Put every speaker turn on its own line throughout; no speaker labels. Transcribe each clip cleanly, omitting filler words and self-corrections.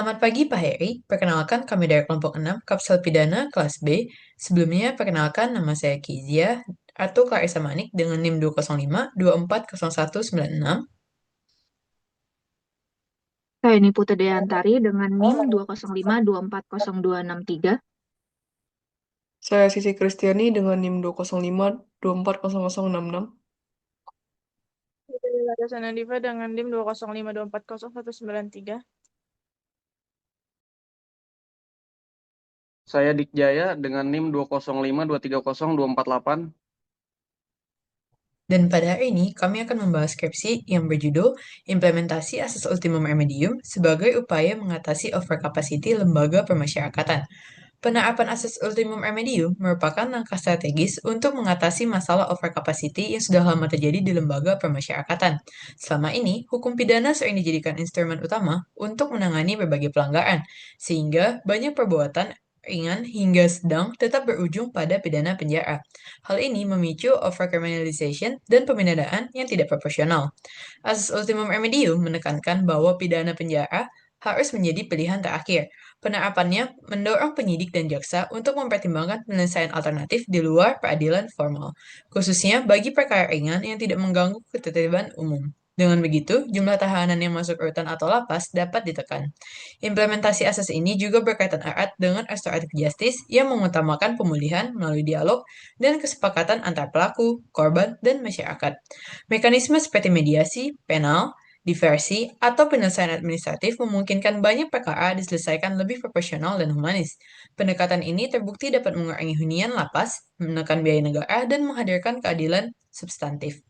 Selamat pagi Pak Heri, perkenalkan kami dari kelompok 6 Kapsel Pidana kelas B. Sebelumnya perkenalkan nama saya Kizia atau Clarissa Manik dengan NIM 205-24019.
Saya ini Putri Deyantari dengan NIM 205240263.
Saya Sisi Kristiani dengan NIM 205240066.
Larasana Diva dengan NIM 205240193.
Saya Dik Jaya dengan NIM 205230248.
Dan pada hari ini kami akan membahas skripsi yang berjudul Implementasi Asas Ultimum Remedium sebagai upaya mengatasi overcapacity lembaga pemasyarakatan. Penerapan asas ultimum remedium merupakan langkah strategis untuk mengatasi masalah overcapacity yang sudah lama terjadi di lembaga pemasyarakatan. Selama ini, hukum pidana sering dijadikan instrumen utama untuk menangani berbagai pelanggaran, sehingga banyak perbuatan ringan hingga sedang tetap berujung pada pidana penjara. Hal ini memicu overcriminalization dan pemindahan yang tidak proporsional. Asas ultimum remedium menekankan bahwa pidana penjara harus menjadi pilihan terakhir. Penerapannya mendorong penyidik dan jaksa untuk mempertimbangkan penyelesaian alternatif di luar peradilan formal, khususnya bagi perkara ringan yang tidak mengganggu ketertiban umum. Dengan begitu, jumlah tahanan yang masuk rutan atau lapas dapat ditekan. Implementasi asas ini juga berkaitan erat dengan restoratif justice yang mengutamakan pemulihan melalui dialog dan kesepakatan antar pelaku, korban, dan masyarakat. Mekanisme seperti mediasi, penal, diversi, atau penyelesaian administratif memungkinkan banyak perkara diselesaikan lebih proporsional dan humanis. Pendekatan ini terbukti dapat mengurangi hunian lapas, menekan biaya negara, dan menghadirkan keadilan substantif.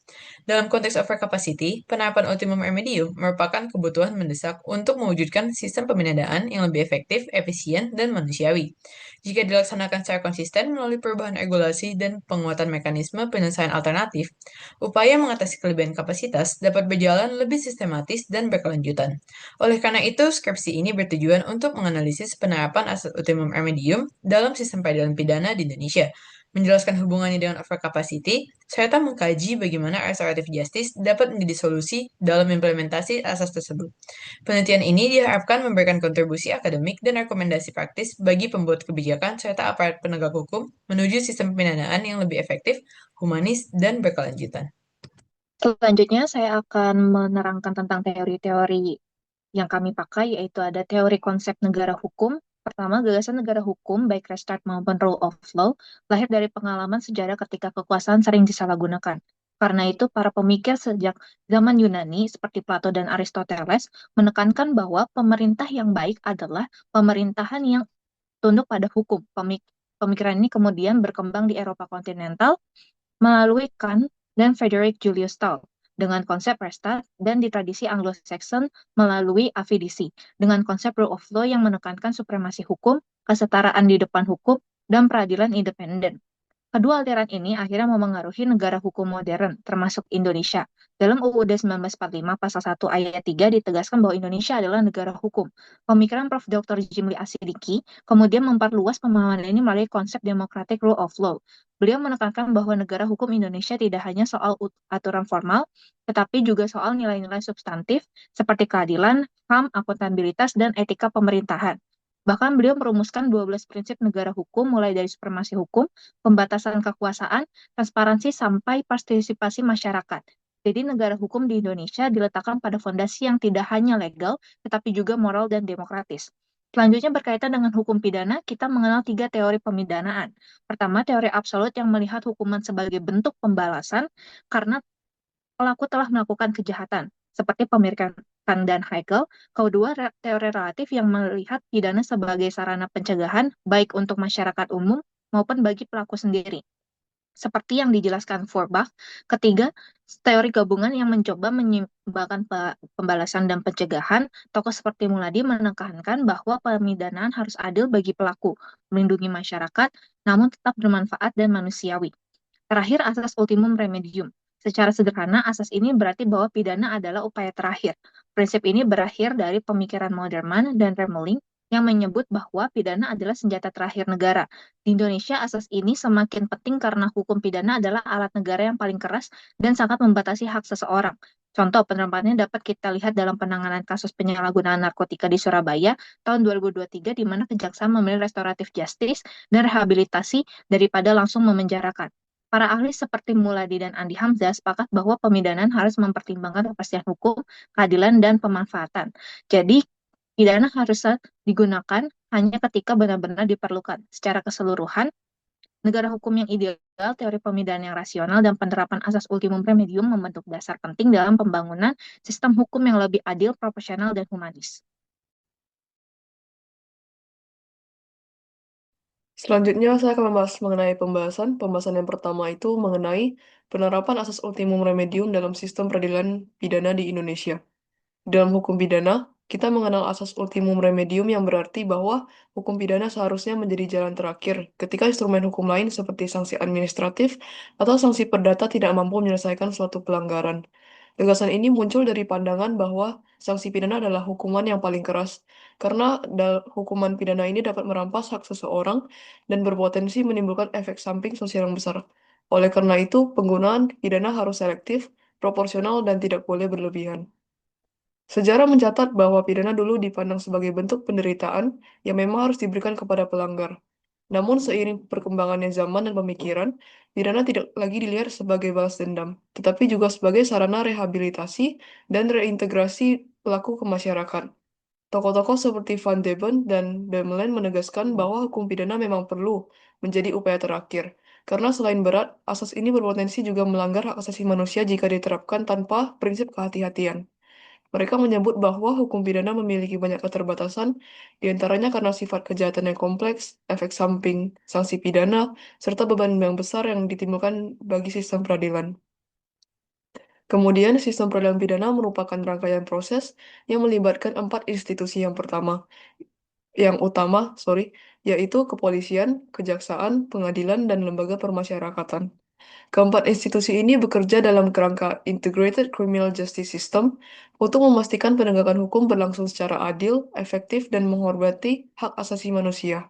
Dalam konteks overcapacity, penerapan ultimum remedium merupakan kebutuhan mendesak untuk mewujudkan sistem pemindahan yang lebih efektif, efisien, dan manusiawi. Jika dilaksanakan secara konsisten melalui perubahan regulasi dan penguatan mekanisme penyelesaian alternatif, upaya mengatasi kelebihan kapasitas dapat berjalan lebih sistematis dan berkelanjutan. Oleh karena itu, skripsi ini bertujuan untuk menganalisis penerapan asas ultimum remedium dalam sistem peradilan pidana di Indonesia, menjelaskan hubungannya dengan overcapacity, serta mengkaji bagaimana restoratif justice dapat menjadi solusi dalam implementasi asas tersebut. Penelitian ini diharapkan memberikan kontribusi akademik dan rekomendasi praktis bagi pembuat kebijakan serta aparat penegak hukum menuju sistem pemindahan yang lebih efektif, humanis, dan berkelanjutan.
Selanjutnya, saya akan menerangkan tentang teori-teori yang kami pakai, yaitu ada teori konsep negara hukum. Pertama, gagasan negara hukum, baik restart maupun rule of law, lahir dari pengalaman sejarah ketika kekuasaan sering disalahgunakan. Karena itu, para pemikir sejak zaman Yunani seperti Plato dan Aristoteles menekankan bahwa pemerintah yang baik adalah pemerintahan yang tunduk pada hukum. Pemikiran ini kemudian berkembang di Eropa kontinental melalui Kant dan Frederick Julius Stahl dengan konsep Restart dan di tradisi Anglo-Saxon melalui Avidisi dengan konsep rule of law yang menekankan supremasi hukum, kesetaraan di depan hukum, dan peradilan independen. Kedua aliran ini akhirnya memengaruhi negara hukum modern, termasuk Indonesia. Dalam UUD 1945 Pasal 1 Ayat 3 ditegaskan bahwa Indonesia adalah negara hukum. Pemikiran Prof. Dr. Jimli Asidiki kemudian memperluas pemahaman ini melalui konsep democratic rule of law. Beliau menekankan bahwa negara hukum Indonesia tidak hanya soal aturan formal, tetapi juga soal nilai-nilai substantif seperti keadilan, HAM, akuntabilitas, dan etika pemerintahan. Bahkan beliau merumuskan 12 prinsip negara hukum mulai dari supremasi hukum, pembatasan kekuasaan, transparansi, sampai partisipasi masyarakat. Jadi negara hukum di Indonesia diletakkan pada fondasi yang tidak hanya legal, tetapi juga moral dan demokratis. Selanjutnya berkaitan dengan hukum pidana, kita mengenal 3 teori pemidanaan. Pertama, teori absolut yang melihat hukuman sebagai bentuk pembalasan karena pelaku telah melakukan kejahatan, seperti pemikiran Kant dan Hegel. Kedua, teori relatif yang melihat pidana sebagai sarana pencegahan, baik untuk masyarakat umum maupun bagi pelaku sendiri, seperti yang dijelaskan Feuerbach. Ketiga, teori gabungan yang mencoba menyeimbangkan pembalasan dan pencegahan. Tokoh seperti Muladi menekankan bahwa pemidanaan harus adil bagi pelaku, melindungi masyarakat, namun tetap bermanfaat dan manusiawi. Terakhir, asas ultimum remedium. Secara sederhana, asas ini berarti bahwa pidana adalah upaya terakhir. Prinsip ini berakhir dari pemikiran Moderman dan Remeling yang menyebut bahwa pidana adalah senjata terakhir negara. Di Indonesia, asas ini semakin penting karena hukum pidana adalah alat negara yang paling keras dan sangat membatasi hak seseorang. Contoh penerapannya dapat kita lihat dalam penanganan kasus penyalahgunaan narkotika di Surabaya tahun 2023, di mana kejaksaan memilih restoratif justice dan rehabilitasi daripada langsung memenjarakan. Para ahli seperti Muladi dan Andi Hamzah sepakat bahwa pemidanaan harus mempertimbangkan kepastian hukum, keadilan, dan pemanfaatan. Jadi, pidana harus digunakan hanya ketika benar-benar diperlukan. Secara keseluruhan, negara hukum yang ideal, teori pemidanaan yang rasional, dan penerapan asas ultimum remedium membentuk dasar penting dalam pembangunan sistem hukum yang lebih adil, proporsional, dan humanis.
Selanjutnya, saya akan membahas mengenai pembahasan. Pembahasan yang pertama itu mengenai penerapan asas ultimum remedium dalam sistem peradilan pidana di Indonesia. Dalam hukum pidana, kita mengenal asas ultimum remedium yang berarti bahwa hukum pidana seharusnya menjadi jalan terakhir ketika instrumen hukum lain seperti sanksi administratif atau sanksi perdata tidak mampu menyelesaikan suatu pelanggaran. Gagasan ini muncul dari pandangan bahwa sanksi pidana adalah hukuman yang paling keras, karena hukuman pidana ini dapat merampas hak seseorang dan berpotensi menimbulkan efek samping sosial yang besar. Oleh karena itu, penggunaan pidana harus selektif, proporsional, dan tidak boleh berlebihan. Sejarah mencatat bahwa pidana dulu dipandang sebagai bentuk penderitaan yang memang harus diberikan kepada pelanggar. Namun seiring perkembangannya zaman dan pemikiran, pidana tidak lagi dilihat sebagai balas dendam, tetapi juga sebagai sarana rehabilitasi dan reintegrasi pelaku ke masyarakat. Tokoh-tokoh seperti Van Deben dan Bemelen menegaskan bahwa hukum pidana memang perlu menjadi upaya terakhir, karena selain berat, asas ini berpotensi juga melanggar hak asasi manusia jika diterapkan tanpa prinsip kehati-hatian. Mereka menyebut bahwa hukum pidana memiliki banyak keterbatasan, di antaranya karena sifat kejahatan yang kompleks, efek samping sanksi pidana, serta beban yang besar yang ditimbulkan bagi sistem peradilan. Kemudian, sistem peradilan pidana merupakan rangkaian proses yang melibatkan empat institusi yang utama, yaitu kepolisian, kejaksaan, pengadilan, dan lembaga permasyarakatan. Keempat institusi ini bekerja dalam kerangka Integrated Criminal Justice System untuk memastikan penegakan hukum berlangsung secara adil, efektif, dan menghormati hak asasi manusia.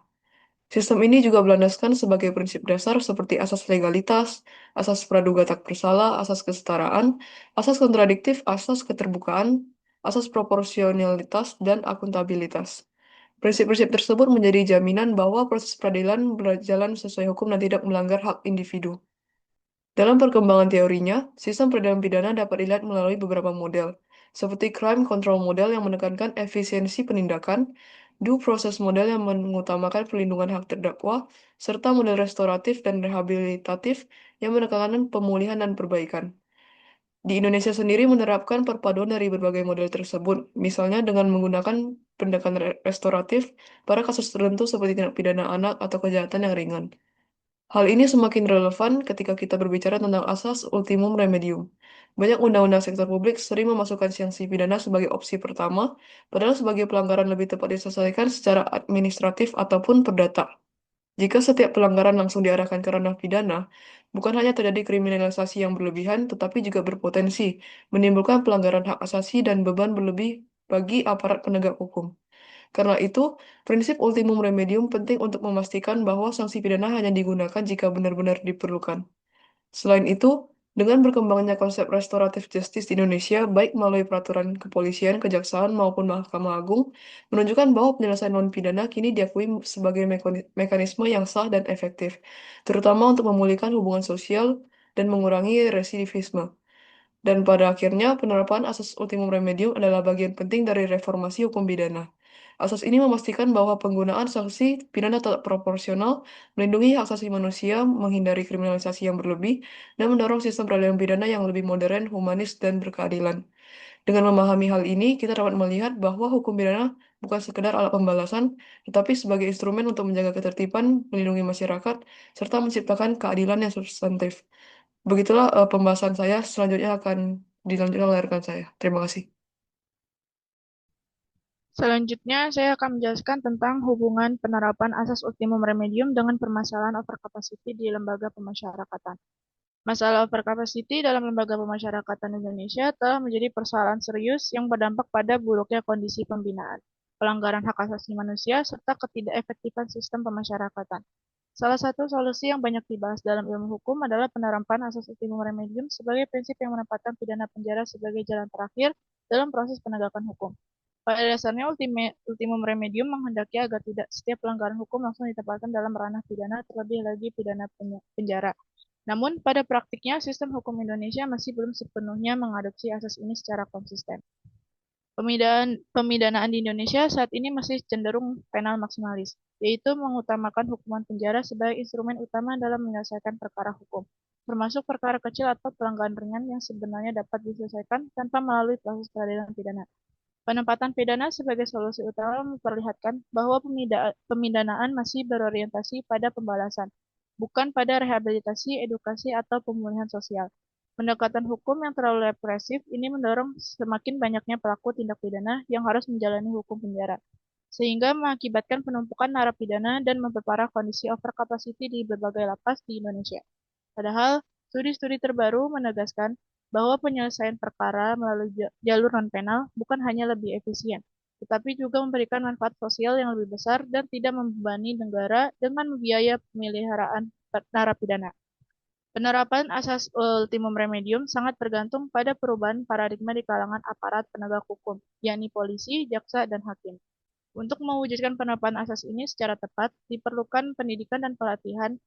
Sistem ini juga berlandaskan sebagai prinsip dasar seperti asas legalitas, asas praduga tak bersalah, asas kesetaraan, asas kontradiktif, asas keterbukaan, asas proporsionalitas, dan akuntabilitas. Prinsip-prinsip tersebut menjadi jaminan bahwa proses peradilan berjalan sesuai hukum dan tidak melanggar hak individu. Dalam perkembangan teorinya, sistem peradilan pidana dapat dilihat melalui beberapa model, seperti crime control model yang menekankan efisiensi penindakan, due process model yang mengutamakan perlindungan hak terdakwa, serta model restoratif dan rehabilitatif yang menekankan pemulihan dan perbaikan. Di Indonesia sendiri menerapkan perpaduan dari berbagai model tersebut, misalnya dengan menggunakan pendekatan restoratif pada kasus tertentu seperti tindak pidana anak atau kejahatan yang ringan. Hal ini semakin relevan ketika kita berbicara tentang asas ultimum remedium. Banyak undang-undang sektor publik sering memasukkan sanksi pidana sebagai opsi pertama, padahal sebagai pelanggaran lebih tepat diselesaikan secara administratif ataupun perdata. Jika setiap pelanggaran langsung diarahkan ke ranah pidana, bukan hanya terjadi kriminalisasi yang berlebihan, tetapi juga berpotensi menimbulkan pelanggaran hak asasi dan beban berlebih bagi aparat penegak hukum. Karena itu, prinsip ultimum remedium penting untuk memastikan bahwa sanksi pidana hanya digunakan jika benar-benar diperlukan. Selain itu, dengan berkembangnya konsep restoratif justice di Indonesia, baik melalui peraturan kepolisian, kejaksaan, maupun Mahkamah Agung, menunjukkan bahwa penyelesaian non-pidana kini diakui sebagai mekanisme yang sah dan efektif, terutama untuk memulihkan hubungan sosial dan mengurangi residivisme. Dan pada akhirnya, penerapan asas ultimum remedium adalah bagian penting dari reformasi hukum pidana. Asas ini memastikan bahwa penggunaan sanksi pidana tetap proporsional, melindungi hak asasi manusia, menghindari kriminalisasi yang berlebih, dan mendorong sistem peradilan pidana yang lebih modern, humanis, dan berkeadilan. Dengan memahami hal ini, kita dapat melihat bahwa hukum pidana bukan sekedar alat pembalasan, tetapi sebagai instrumen untuk menjaga ketertiban, melindungi masyarakat, serta menciptakan keadilan yang substantif. Begitulah pembahasan saya, selanjutnya akan dilanjutkan oleh rekan saya. Terima kasih.
Selanjutnya, saya akan menjelaskan tentang hubungan penerapan asas ultimum remedium dengan permasalahan overcapacity di lembaga pemasyarakatan. Masalah overcapacity dalam lembaga pemasyarakatan Indonesia telah menjadi persoalan serius yang berdampak pada buruknya kondisi pembinaan. pelanggaran hak asasi manusia, serta ketidakefektifan sistem pemasyarakatan. Salah satu solusi yang banyak dibahas dalam ilmu hukum adalah penerapan asas ultimum remedium sebagai prinsip yang menempatkan pidana penjara sebagai jalan terakhir dalam proses penegakan hukum. Pada dasarnya, ultimum remedium menghendaki agar tidak setiap pelanggaran hukum langsung ditempatkan dalam ranah pidana, terlebih lagi pidana penjara. Namun, pada praktiknya, sistem hukum Indonesia masih belum sepenuhnya mengadopsi asas ini secara konsisten. Pemidanaan di Indonesia saat ini masih cenderung penal maksimalis, yaitu mengutamakan hukuman penjara sebagai instrumen utama dalam menyelesaikan perkara hukum, termasuk perkara kecil atau pelanggaran ringan yang sebenarnya dapat diselesaikan tanpa melalui proses peradilan pidana. Penempatan pidana sebagai solusi utama memperlihatkan bahwa pemidanaan masih berorientasi pada pembalasan, bukan pada rehabilitasi, edukasi, atau pemulihan sosial. Pendekatan hukum yang terlalu represif ini mendorong semakin banyaknya pelaku tindak pidana yang harus menjalani hukum penjara, sehingga mengakibatkan penumpukan narapidana dan memperparah kondisi overcapacity di berbagai lapas di Indonesia. Padahal, studi-studi terbaru menegaskan bahwa penyelesaian perkara melalui jalur non-penal bukan hanya lebih efisien, tetapi juga memberikan manfaat sosial yang lebih besar dan tidak membebani negara dengan membiayai pemeliharaan narapidana. Penerapan asas ultimum remedium sangat bergantung pada perubahan paradigma di kalangan aparat penegak hukum, yakni polisi, jaksa, dan hakim. Untuk mewujudkan penerapan asas ini secara tepat, diperlukan pendidikan dan pelatihan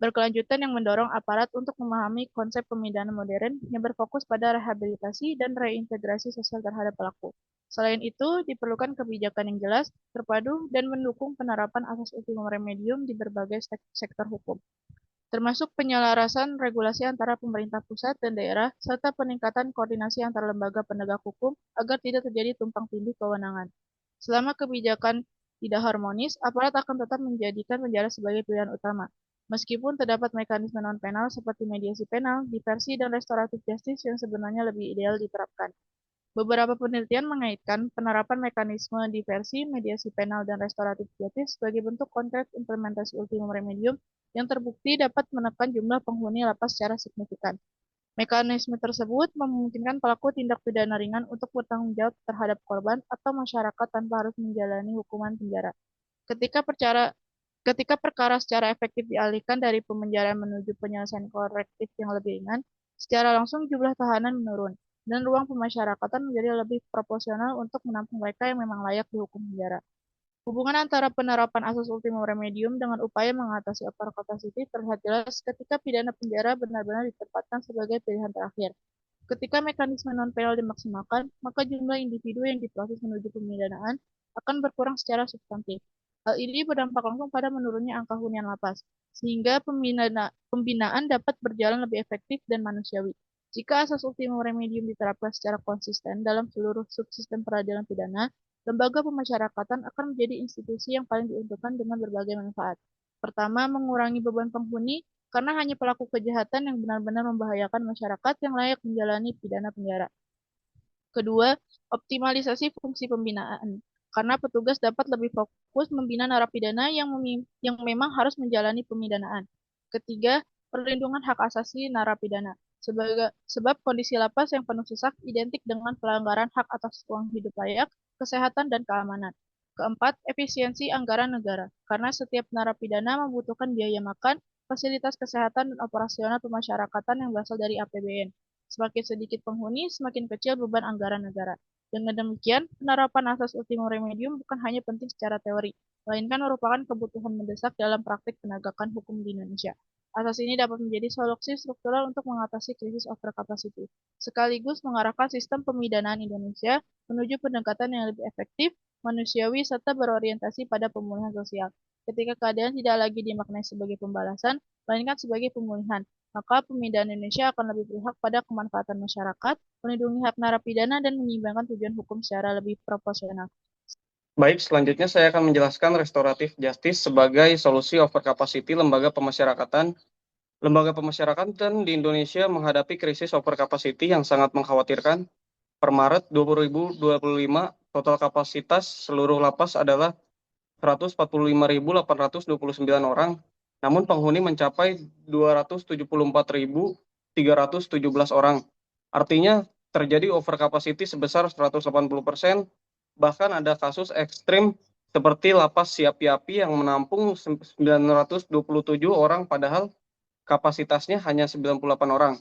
berkelanjutan yang mendorong aparat untuk memahami konsep pemidanaan modern yang berfokus pada rehabilitasi dan reintegrasi sosial terhadap pelaku. Selain itu, diperlukan kebijakan yang jelas, terpadu, dan mendukung penerapan asas ultimum remedium di berbagai sektor hukum, termasuk penyelarasan regulasi antara pemerintah pusat dan daerah, serta peningkatan koordinasi antar lembaga penegak hukum agar tidak terjadi tumpang tindih kewenangan. Selama kebijakan tidak harmonis, aparat akan tetap menjadikan penjara sebagai pilihan utama. Meskipun terdapat mekanisme non-penal seperti mediasi penal, diversi, dan restoratif justice yang sebenarnya lebih ideal diterapkan. Beberapa penelitian mengaitkan penerapan mekanisme diversi, mediasi penal, dan restoratif justice sebagai bentuk konkret implementasi ultimum remedium yang terbukti dapat menekan jumlah penghuni lapas secara signifikan. Mekanisme tersebut memungkinkan pelaku tindak pidana ringan untuk bertanggung jawab terhadap korban atau masyarakat tanpa harus menjalani hukuman penjara. Ketika perkara secara efektif dialihkan dari pemenjaraan menuju penyelesaian korektif yang lebih ringan, secara langsung jumlah tahanan menurun, dan ruang pemasyarakatan menjadi lebih proporsional untuk menampung mereka yang memang layak dihukum penjara. Hubungan antara penerapan asas ultimum remedium dengan upaya mengatasi overcapacity terlihat jelas ketika pidana penjara benar-benar ditempatkan sebagai pilihan terakhir. Ketika mekanisme non-penal dimaksimalkan, maka jumlah individu yang diproses menuju pemidanaan akan berkurang secara substantif. Hal ini berdampak langsung pada menurunnya angka hunian lapas, sehingga pembinaan dapat berjalan lebih efektif dan manusiawi. Jika asas ultimum remedium diterapkan secara konsisten dalam seluruh subsistem peradilan pidana, lembaga pemasyarakatan akan menjadi institusi yang paling diuntungkan dengan berbagai manfaat. Pertama, mengurangi beban penghuni, karena hanya pelaku kejahatan yang benar-benar membahayakan masyarakat yang layak menjalani pidana penjara. Kedua, optimalisasi fungsi pembinaan, karena petugas dapat lebih fokus membina narapidana yang memang harus menjalani pemidanaan. Ketiga, perlindungan hak asasi narapidana, sebab kondisi lapas yang penuh sesak identik dengan pelanggaran hak atas ruang hidup layak, kesehatan, dan keamanan. Keempat, efisiensi anggaran negara, karena setiap narapidana membutuhkan biaya makan, fasilitas kesehatan, dan operasional pemasyarakatan yang berasal dari APBN. Semakin sedikit penghuni, semakin kecil beban anggaran negara. Dengan demikian, penerapan asas ultimum remedium bukan hanya penting secara teori, melainkan merupakan kebutuhan mendesak dalam praktik penegakan hukum di Indonesia. Asas ini dapat menjadi solusi struktural untuk mengatasi krisis overcapacity, sekaligus mengarahkan sistem pemidanaan Indonesia menuju pendekatan yang lebih efektif, manusiawi, serta berorientasi pada pemulihan sosial. Ketika keadaan tidak lagi dimaknai sebagai pembalasan, melainkan sebagai pemulihan, maka pemidanaan Indonesia akan lebih berpihak pada kemanfaatan masyarakat, melindungi hak narapidana, dan menyeimbangkan tujuan hukum secara lebih proporsional.
Baik, selanjutnya saya akan menjelaskan restoratif justice sebagai solusi overcapacity lembaga pemasyarakatan. Lembaga pemasyarakatan di Indonesia menghadapi krisis overcapacity yang sangat mengkhawatirkan. Per Maret 2025, total kapasitas seluruh lapas adalah 145.829 orang, namun penghuni mencapai 274.317 orang. Artinya terjadi overcapacity sebesar 180%, Bahkan ada kasus ekstrim seperti lapas Siapi-Api yang menampung 927 orang padahal kapasitasnya hanya 98 orang.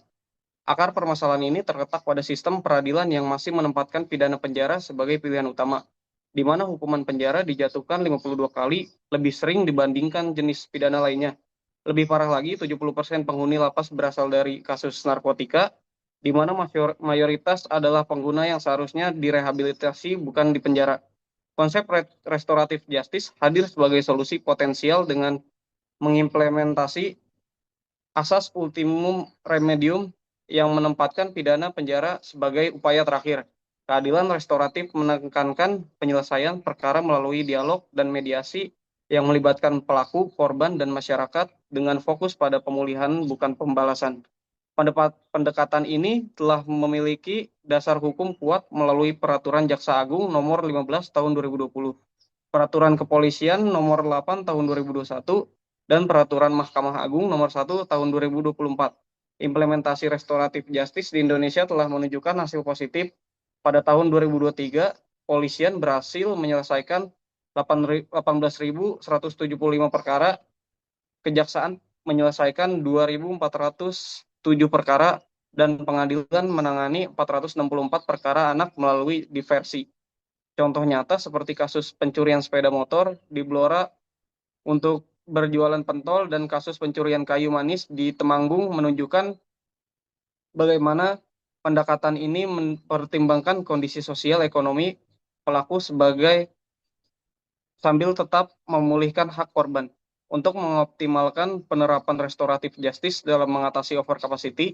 Akar permasalahan ini terletak pada sistem peradilan yang masih menempatkan pidana penjara sebagai pilihan utama, di mana hukuman penjara dijatuhkan 52 kali lebih sering dibandingkan jenis pidana lainnya. Lebih parah lagi, 70% penghuni lapas berasal dari kasus narkotika, di mana mayoritas adalah pengguna yang seharusnya direhabilitasi bukan dipenjara. Konsep restoratif justice hadir sebagai solusi potensial dengan mengimplementasi asas ultimum remedium yang menempatkan pidana penjara sebagai upaya terakhir. Keadilan restoratif menekankan penyelesaian perkara melalui dialog dan mediasi yang melibatkan pelaku, korban, dan masyarakat dengan fokus pada pemulihan bukan pembalasan. Pendekatan ini telah memiliki dasar hukum kuat melalui Peraturan Jaksa Agung Nomor 15 Tahun 2020, Peraturan Kepolisian Nomor 8 Tahun 2021, dan Peraturan Mahkamah Agung Nomor 1 Tahun 2024. Implementasi restoratif justice di Indonesia telah menunjukkan hasil positif. Pada tahun 2023, Polisian berhasil menyelesaikan 18.175 perkara, Kejaksaan menyelesaikan 2.407 perkara, dan pengadilan menangani 464 perkara anak melalui diversi. Contoh nyata seperti kasus pencurian sepeda motor di Blora untuk berjualan pentol dan kasus pencurian kayu manis di Temanggung menunjukkan bagaimana pendekatan ini mempertimbangkan kondisi sosial ekonomi pelaku sambil tetap memulihkan hak korban. Untuk mengoptimalkan penerapan restoratif justice dalam mengatasi overcapacity,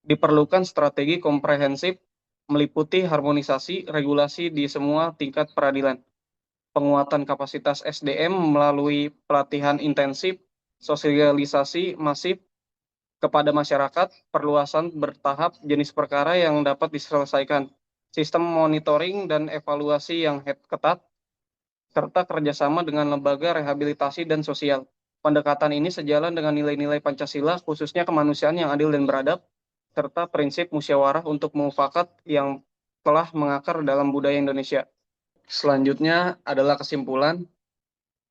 diperlukan strategi komprehensif meliputi harmonisasi regulasi di semua tingkat peradilan, penguatan kapasitas SDM melalui pelatihan intensif, sosialisasi masif kepada masyarakat, perluasan bertahap jenis perkara yang dapat diselesaikan, sistem monitoring dan evaluasi yang ketat, serta kerjasama dengan lembaga rehabilitasi dan sosial. Pendekatan ini sejalan dengan nilai-nilai Pancasila, khususnya kemanusiaan yang adil dan beradab, serta prinsip musyawarah untuk mufakat yang telah mengakar dalam budaya Indonesia. Selanjutnya adalah kesimpulan.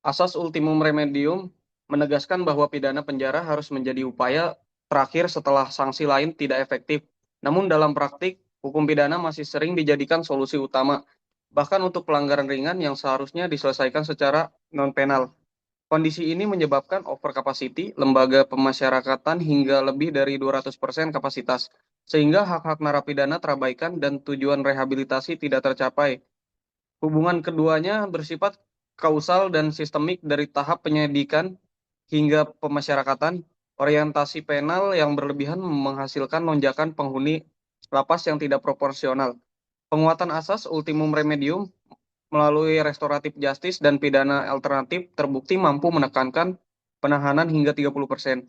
Asas ultimum remedium menegaskan bahwa pidana penjara harus menjadi upaya terakhir setelah sanksi lain tidak efektif. Namun dalam praktik, hukum pidana masih sering dijadikan solusi utama, bahkan untuk pelanggaran ringan yang seharusnya diselesaikan secara non-penal. Kondisi ini menyebabkan overcapacity, lembaga pemasyarakatan hingga lebih dari 200% kapasitas, sehingga hak-hak narapidana terabaikan dan tujuan rehabilitasi tidak tercapai. Hubungan keduanya bersifat kausal dan sistemik dari tahap penyidikan hingga pemasyarakatan. Orientasi penal yang berlebihan menghasilkan lonjakan penghuni lapas yang tidak proporsional. Penguatan asas ultimum remedium melalui restoratif justice dan pidana alternatif terbukti mampu menekankan penahanan hingga 30%.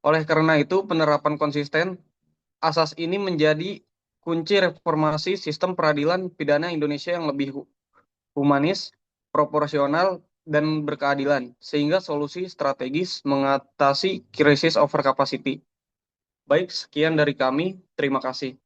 Oleh karena itu, penerapan konsisten asas ini menjadi kunci reformasi sistem peradilan pidana Indonesia yang lebih humanis, proporsional, dan berkeadilan, sehingga solusi strategis mengatasi krisis overcapacity. Baik, sekian dari kami. Terima kasih.